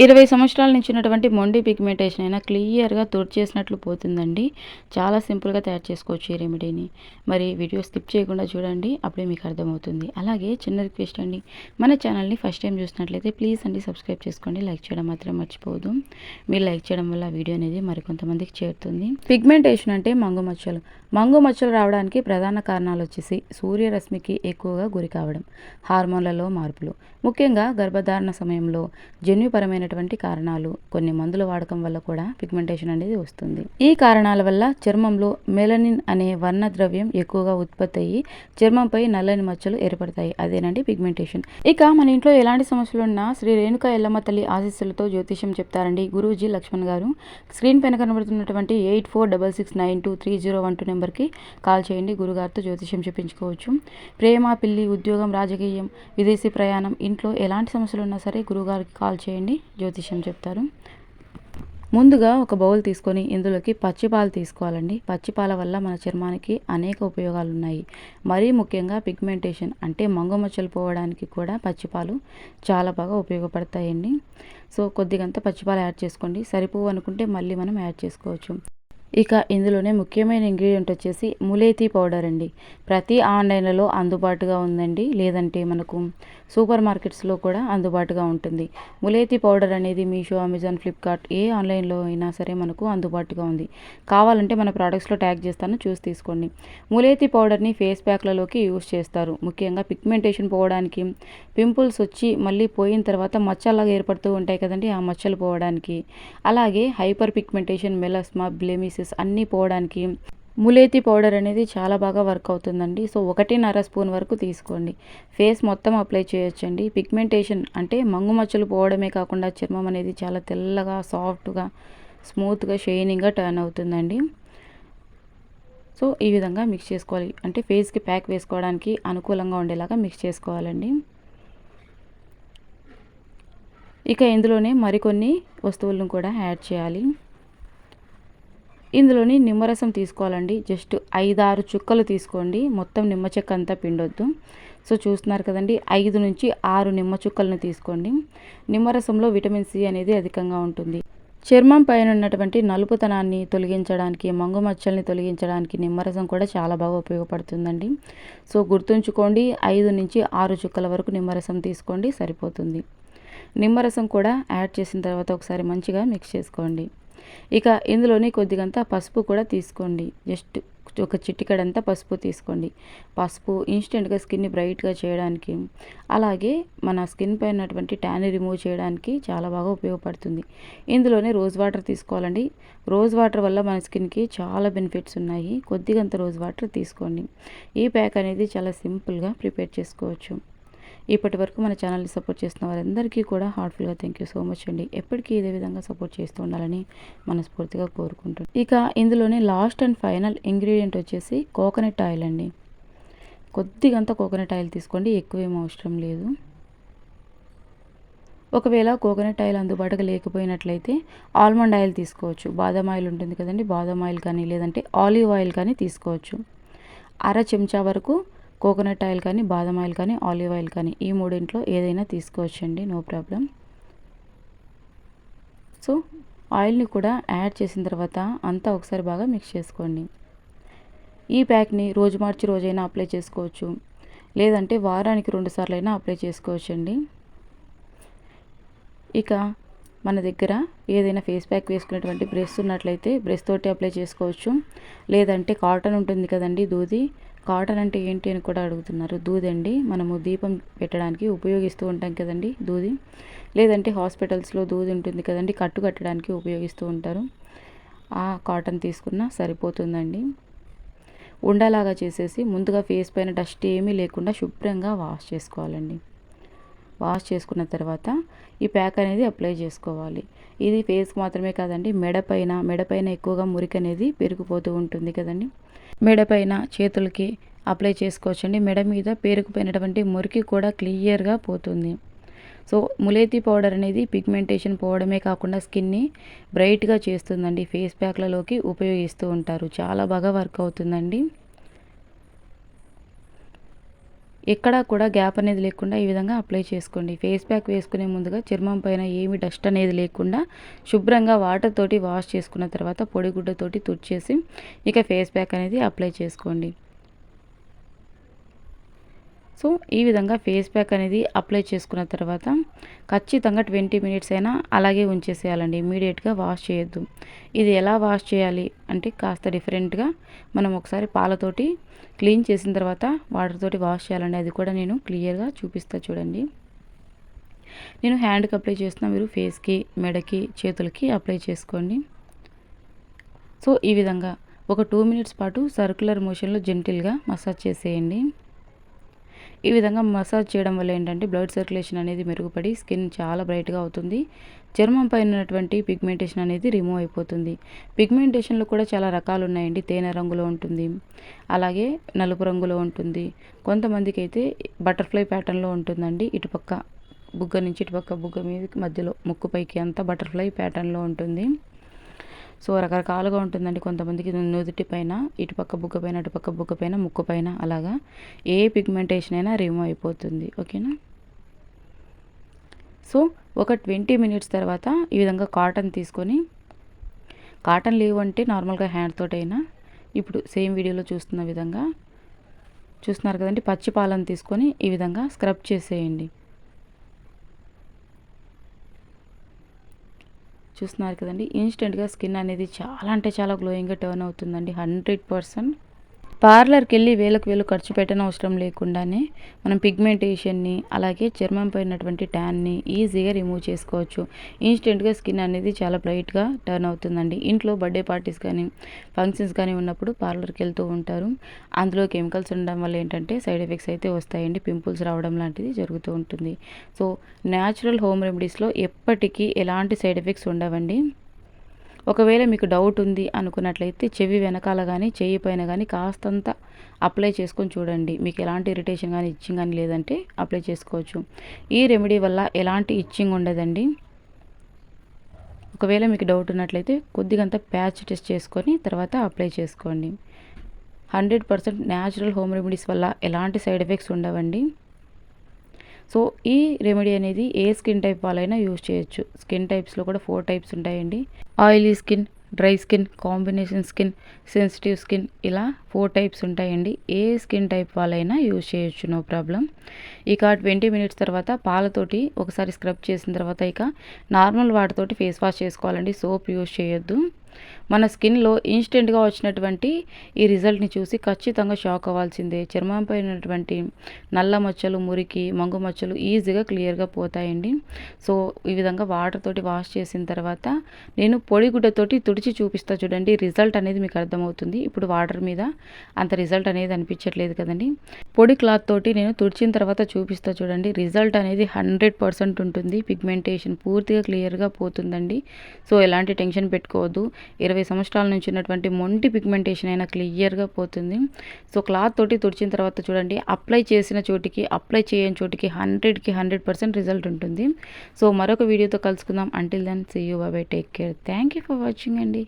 20 సంవత్సరాల నుంచి ఉన్నటువంటి మొండి పిగ్మెంటేషన్ అయినా క్లియర్‌గా తుడిచేసినట్లు పోతుందండి. చాలా సింపుల్‌గా తయారు చేసుకోవచ్చు ఈ రెమెడీని. మరి వీడియో స్కిప్ చేయకుండా చూడండి. అప్పుడే మీకు అర్థమవుతుంది. అలాగే చిన్న రిక్వెస్ట్ అండి. మన ఛానల్‌ని ఫస్ట్ టైం చూసినట్లయితే ప్లీజ్ అండి సబ్స్క్రైబ్ చేసుకోండి. లైక్ చేయడం మాత్రం మర్చిపోవద్దు. మీరు లైక్ చేయడం వల్ల వీడియో అనేది మరికొంతమందికి చేరుతుంది. పిగ్మెంటేషన్ అంటే మంగు మచ్చలు. మంగు మచ్చలు రావడానికి ప్రధాన కారణాలు వచ్చేసి సూర్యరశ్మికి ఎక్కువగా గురి కావడం, హార్మోన్లలో మార్పులు, ముఖ్యంగా గర్భధారణ సమయంలో జన్యుపరమైనటువంటి కారణాలు, కొన్ని మందుల వాడకం వల్ల కూడా పిగ్మెంటేషన్ అనేది వస్తుంది. ఈ కారణాల వల్ల చర్మంలో మెలనిన్ అనే వర్ణ ద్రవ్యం ఎక్కువగా ఉత్పత్తి అయ్యి చర్మంపై నల్లని మచ్చలు ఏర్పడతాయి. అదేనండి పిగ్మెంటేషన్. ఇక మన ఇంట్లో ఎలాంటి సమస్యలు ఉన్నా శ్రీ రేణుకా ఎల్లమ్మ తల్లి ఆశీస్సులతో జ్యోతిష్యం చెప్తారండి గురూజీ లక్ష్మణ్ గారు. స్క్రీన్ పైన కనబడుతున్నటువంటి 8466923012 నెంబర్కి కాల్ చేయండి. గురుగారితో జ్యోతిష్యం చెప్పించుకోవచ్చు. ప్రేమ, పెళ్లి, ఉద్యోగం, రాజకీయం, విదేశీ ప్రయాణం, ఇంట్లో ఎలాంటి సమస్యలు ఉన్నా సరే గురుగారికి కాల్ చేయండి. జ్యోతిష్యం చెప్తారు. ముందుగా ఒక బౌల్ తీసుకొని ఇందులోకి పచ్చిపాలు తీసుకోవాలండి. పచ్చిపాల వల్ల మన చర్మానికి అనేక ఉపయోగాలు ఉన్నాయి. మరీ ముఖ్యంగా పిగ్మెంటేషన్ అంటే మంగు మచ్చలు పోవడానికి కూడా పచ్చిపాలు చాలా బాగా ఉపయోగపడతాయండి. సో కొద్దిగంత పచ్చిపాలు యాడ్ చేసుకోండి. సరిపోవు అనుకుంటే మళ్ళీ మనం యాడ్ చేసుకోవచ్చు. ఇక ఇందులోనే ముఖ్యమైన ఇంగ్రీడియంట్ వచ్చేసి ములేతి పౌడర్ అండి. ప్రతి ఆన్లైన్లలో అందుబాటుగా ఉందండి, లేదంటే మనకు సూపర్ మార్కెట్స్లో కూడా అందుబాటుగా ఉంటుంది. ములేతి పౌడర్ అనేది మీషో, అమెజాన్, ఫ్లిప్కార్ట్ ఏ ఆన్లైన్లో అయినా సరే మనకు అందుబాటుగా ఉంది. కావాలంటే మన ప్రోడక్ట్స్లో ట్యాగ్ చేస్తాను, చూసి తీసుకోండి. ములేతి పౌడర్ని ఫేస్ ప్యాక్లలోకి యూస్ చేస్తారు. ముఖ్యంగా పిగ్మెంటేషన్ పోవడానికి, పింపుల్స్ వచ్చి మళ్ళీ పోయిన తర్వాత మచ్చలాగా ఏర్పడుతూ ఉంటాయి కదండి, ఆ మచ్చలు పోవడానికి, అలాగే హైపర్ పిగ్మెంటేషన్, మెలస్మా, బ్లెమిసెస్ అన్నీ పోవడానికి ములేతి పౌడర్ అనేది చాలా బాగా వర్క్ అవుతుందండి. సో 1.5 స్పూన్ వరకు తీసుకోండి. ఫేస్ మొత్తం అప్లై చేయొచ్చండి. పిగ్మెంటేషన్ అంటే మంగు మచ్చలు పోవడమే కాకుండా చర్మం అనేది చాలా తెల్లగా, సాఫ్ట్గా, స్మూత్గా, షైనింగ్గా టర్న్ అవుతుందండి. సో ఈ విధంగా మిక్స్ చేసుకోవాలి. అంటే ఫేస్కి ప్యాక్ వేసుకోవడానికి అనుకూలంగా ఉండేలాగా మిక్స్ చేసుకోవాలండి. ఇక ఇందులోనే మరికొన్ని వస్తువులను కూడా యాడ్ చేయాలి. ఇందులోని నిమ్మరసం తీసుకోవాలండి. జస్ట్ 5-6 చుక్కలు తీసుకోండి. మొత్తం నిమ్మ చెక్క అంతా పిండొద్దు. సో చూస్తున్నారు కదండి, 5 నుంచి 6 నిమ్మ చుక్కలను తీసుకోండి. నిమ్మరసంలో విటమిన్ సి అనేది అధికంగా ఉంటుంది. చర్మం పైన ఉన్నటువంటి నలుపుతనాన్ని తొలగించడానికి, మంగు మచ్చల్ని తొలగించడానికి నిమ్మరసం కూడా చాలా బాగా ఉపయోగపడుతుందండి. సో గుర్తుంచుకోండి, 5 నుంచి 6 చుక్కల వరకు నిమ్మరసం తీసుకోండి, సరిపోతుంది. నిమ్మరసం కూడా యాడ్ చేసిన తర్వాత ఒకసారి మంచిగా మిక్స్ చేసుకోండి. ఇక ఇందులోని కొద్దిగంత పసుపు కూడా తీసుకోండి. జస్ట్ ఒక చిటికెడంతా పసుపు తీసుకోండి. పసుపు ఇన్స్టెంట్గా స్కిన్ని బ్రైట్గా చేయడానికి, అలాగే మన స్కిన్ పైన ఉన్నటువంటి ట్యాన్ని రిమూవ్ చేయడానికి చాలా బాగా ఉపయోగపడుతుంది. ఇందులోనే రోజ్ వాటర్ తీసుకోవాలండి. రోజ్ వాటర్ వల్ల మన స్కిన్కి చాలా బెనిఫిట్స్ ఉన్నాయి. కొద్దిగంత రోజ్ వాటర్ తీసుకోండి. ఈ ప్యాక్ అనేది చాలా సింపుల్గా ప్రిపేర్ చేసుకోవచ్చు. ఇప్పటి వరకు మన ఛానల్ని సపోర్ట్ చేస్తున్న వారందరికీ కూడా హార్ట్ఫుల్గా థ్యాంక్ యూ సో మచ్ అండి. ఎప్పటికీ ఇదే విధంగా సపోర్ట్ చేస్తూ ఉండాలని మనస్ఫూర్తిగా కోరుకుంటున్నాను. ఇక ఇందులోనే లాస్ట్ అండ్ ఫైనల్ ఇంగ్రీడియంట్ వచ్చేసి కోకోనట్ ఆయిల్ అండి. కొద్దిగంత కోకోనట్ ఆయిల్ తీసుకోండి, ఎక్కువేం అవసరం లేదు. ఒకవేళ కోకోనట్ ఆయిల్ అందుబాటుగా లేకపోయినట్లయితే ఆల్మండ్ ఆయిల్ తీసుకోవచ్చు. బాదం ఆయిల్ ఉంటుంది కదండి, బాదం ఆయిల్ కానీ లేదంటే ఆలివ్ ఆయిల్ కానీ తీసుకోవచ్చు. అర చెంచా వరకు కోకోనట్ ఆయిల్ కానీ, బాదం ఆయిల్ కానీ, ఆలివ్ ఆయిల్ కానీ ఈ మూడింట్లో ఏదైనా తీసుకోవచ్చండి, నో ప్రాబ్లం. సో ఆయిల్ని కూడా యాడ్ చేసిన తర్వాత అంతా ఒకసారి బాగా మిక్స్ చేసుకోండి. ఈ ప్యాక్ని రోజు మార్చి రోజైనా అప్లై చేసుకోవచ్చు, లేదంటే వారానికి 2 సార్లు అయినా అప్లై చేసుకోవచ్చండి. ఇక మన దగ్గర ఏదైనా ఫేస్ ప్యాక్ వేసుకునేటువంటి బ్రష్ ఉన్నట్లయితే బ్రష్ తోటి అప్లై చేసుకోవచ్చు, లేదంటే కాటన్ ఉంటుంది కదండి, దూది. కాటన్ అంటే ఏంటి అని కూడా అడుగుతున్నారు. దూది అండి, మనము దీపం పెట్టడానికి ఉపయోగిస్తూ ఉంటాం కదండి దూది, లేదంటే హాస్పిటల్స్లో దూది ఉంటుంది కదండి, కట్టు కట్టడానికి ఉపయోగిస్తూ ఉంటారు. ఆ కాటన్ తీసుకున్నా సరిపోతుందండి. ఉండలాగా చేసేసి ముందుగా ఫేస్ పైన డస్ట్ ఏమీ లేకుండా శుభ్రంగా వాష్ చేసుకోవాలండి. వాష్ చేసుకున్న తర్వాత ఈ ప్యాక్ అనేది అప్లై చేసుకోవాలి. ఇది ఫేస్కి మాత్రమే కాదండి, మెడపైన ఎక్కువగా మురికి అనేది పెరిగిపోతూ ఉంటుంది కదండి, మెడపైన చేతులకి అప్లై చేసుకోవచ్చండి. మెడ మీద పేరుకుపోయినటువంటి మురికి కూడా క్లియర్గా పోతుంది. సో ములేతి పౌడర్ అనేది పిగ్మెంటేషన్ పోవడమే కాకుండా స్కిన్ని బ్రైట్గా చేస్తుందండి. ఫేస్ ప్యాక్లలోకి ఉపయోగిస్తూ ఉంటారు, చాలా బాగా వర్క్ అవుతుందండి. ఎక్కడా కూడా గ్యాప్ అనేది లేకుండా ఈ విధంగా అప్లై చేసుకోండి. ఫేస్ ప్యాక్ వేసుకునే ముందుగా చర్మం పైన ఏమి డస్ట్ అనేది లేకుండా శుభ్రంగా వాటర్ తోటి వాష్ చేసుకున్న తర్వాత పొడి గుడ్డతోటి తుడిచేసి ఇక ఫేస్ ప్యాక్ అనేది అప్లై చేసుకోండి. సో ఈ విధంగా ఫేస్ ప్యాక్ అనేది అప్లై చేసుకున్న తర్వాత ఖచ్చితంగా 20 మినిట్స్ అయినా అలాగే ఉంచేసేయాలండి. ఇమీడియట్గా వాష్ చేయొద్దు. ఇది ఎలా వాష్ చేయాలి అంటే కాస్త డిఫరెంట్గా మనం ఒకసారి పాలతోటి క్లీన్ చేసిన తర్వాత వాటర్ తోటి వాష్ చేయాలండి. అది కూడా నేను క్లియర్గా చూపిస్తా చూడండి. నేను హ్యాండ్కి అప్లై చేస్తున్నా, మీరు ఫేస్కి, మెడకి, చేతులకి అప్లై చేసుకోండి. సో ఈ విధంగా ఒక 2 మినిట్స్ పాటు సర్క్యులర్ మోషన్లో జెంటిల్గా మసాజ్ చేసేయండి. ఈ విధంగా మసాజ్ చేయడం వల్ల ఏంటంటే బ్లడ్ సర్క్యులేషన్ అనేది మెరుగుపడి స్కిన్ చాలా బ్రైట్గా అవుతుంది. చర్మం పైన ఉన్నటువంటి పిగ్మెంటేషన్ అనేది రిమూవ్ అయిపోతుంది. పిగ్మెంటేషన్లో కూడా చాలా రకాలు ఉన్నాయండి. తేనె రంగులో ఉంటుంది, అలాగే నలుపు రంగులో ఉంటుంది. కొంతమందికి అయితే బటర్ఫ్లై ప్యాటర్న్లో ఉంటుందండి. ఇటుపక్క బుగ్గ నుంచి ఇటుపక్క బుగ్గ మీద మధ్యలో ముక్కు పైకి అంతా బటర్ఫ్లై ప్యాటర్న్లో ఉంటుంది. సో రకరకాలుగా ఉంటుందండి. కొంతమందికి నుదుటి పైన, ఇటుపక్క బుగ్గ పైన, అటుపక్క బుగ్గ పైన, ముక్కు పైన అలాగా ఏ పిగ్మెంటేషన్ అయినా రిమూవ్ అయిపోతుంది. ఓకేనా. సో ఒక 20 మినిట్స్ తర్వాత ఈ విధంగా కాటన్ తీసుకొని, కాటన్ లేవు అంటే నార్మల్గా హ్యాండ్ తోటైనా, ఇప్పుడు సేమ్ వీడియోలో చూస్తున్న విధంగా చూస్తున్నారు కదండి, పచ్చి పాలను తీసుకొని ఈ విధంగా స్క్రబ్ చేసేయండి. చూస్తున్నారు కదండి, ఇన్స్టెంట్గా స్కిన్ అనేది చాలా అంటే చాలా గ్లోయింగ్గా టర్న్ అవుతుందండి. 100%. పార్లర్కి వెళ్ళి వేలకు వేలు ఖర్చు పెట్టనవసరం లేకుండానే మనం పిగ్మెంటేషన్ని, అలాగే చర్మంపై ఉన్నటువంటి ట్యాన్ని ఈజీగా రిమూవ్ చేసుకోవచ్చు. ఇన్స్టెంట్గా స్కిన్ అనేది చాలా బ్రైట్గా టర్న్ అవుతుందండి. ఇంట్లో బర్త్డే పార్టీస్ కానీ, ఫంక్షన్స్ కానీ ఉన్నప్పుడు పార్లర్కి వెళ్తూ ఉంటారు. అందులో కెమికల్స్ ఉండడం వల్ల ఏంటంటే సైడ్ ఎఫెక్ట్స్ అయితే వస్తాయండి. పింపుల్స్ రావడం లాంటిది జరుగుతూ ఉంటుంది. సో న్యాచురల్ హోమ్ రెమెడీస్లో ఎప్పటికీ ఎలాంటి సైడ్ ఎఫెక్ట్స్ ఉండవండి. ఒకవేళ మీకు డౌట్ ఉంది అనుకున్నట్లయితే చెవి వెనకాల కానీ, చెయ్యి పైన కానీ కాస్తంత అప్లై చేసుకొని చూడండి. మీకు ఎలాంటి ఇరిటేషన్ కానీ, ఇచ్చింగ్ కానీ లేదంటే అప్లై చేసుకోవచ్చు. ఈ రెమెడీ వల్ల ఎలాంటి ఇచ్చింగ్ ఉండదండి. ఒకవేళ మీకు డౌట్ ఉన్నట్లయితే కొద్దిగంత ప్యాచ్ టెస్ట్ చేసుకొని తర్వాత అప్లై చేసుకోండి. 100% న్యాచురల్ హోమ్ రెమెడీస్ వల్ల ఎలాంటి సైడ్ ఎఫెక్ట్స్ ఉండవండి. సో ఈ రెమెడీ అనేది ఏ స్కిన్ టైప్ వాళ్ళైనా యూజ్ చేయొచ్చు. స్కిన్ టైప్స్లో కూడా 4 టైప్స్ ఉంటాయండి. Oily skin, dry skin, combination skin, sensitive skin, ఇలా 4 టైప్స్ ఉంటాయండి. ఏ స్కిన్ టైప్ వాళ్ళైనా యూజ్ చేయొచ్చు, నో ప్రాబ్లం. ఇక 20 మినిట్స్ తర్వాత పాలతోటి ఒకసారి స్క్రబ్ చేసిన తర్వాత ఇక నార్మల్ వాటర్తోటి ఫేస్ వాష్ చేసుకోవాలండి. సోప్ యూజ్ చేయొద్దు. మన స్కిన్లో ఇన్స్టెంట్గా వచ్చినటువంటి ఈ రిజల్ట్ని చూసి ఖచ్చితంగా షాక్ అవ్వాల్సిందే. చర్మంపై ఉన్నటువంటి నల్ల మచ్చలు, మురికి, మంగు మచ్చలు ఈజీగా క్లియర్గా పోతాయండి. సో ఈ విధంగా వాటర్ తోటి వాష్ చేసిన తర్వాత నేను పొడి గుడ్డతోటి తుడిచి చూపిస్తా చూడండి. రిజల్ట్ అనేది మీకు అర్థమవుతుంది. ఇప్పుడు వాటర్ మీద అంత రిజల్ట్ అనేది అనిపించట్లేదు కదండి. పొడి క్లాత్ తోటి నేను తుడిచిన తర్వాత చూపిస్తా చూడండి. రిజల్ట్ అనేది 100% ఉంటుంది. పిగ్మెంటేషన్ పూర్తిగా క్లియర్గా పోతుందండి. సో ఎలాంటి టెన్షన్ పెట్టుకోవద్దు. 20 సంవత్సరాల నుంచి ఉన్నటువంటి మొంటి పిగ్మెంటేషన్ అయినా క్లియర్గా పోతుంది. సో క్లాత్ తోటి తుడిచిన తర్వాత చూడండి, అప్లై చేసిన చోటికి, అప్లై చేయని చోటికి 100కి 100% రిజల్ట్ ఉంటుంది. సో మరొక వీడియోతో కలుసుకుందాం. Until then see you, bye bye, take care. Thank you for watching అండి.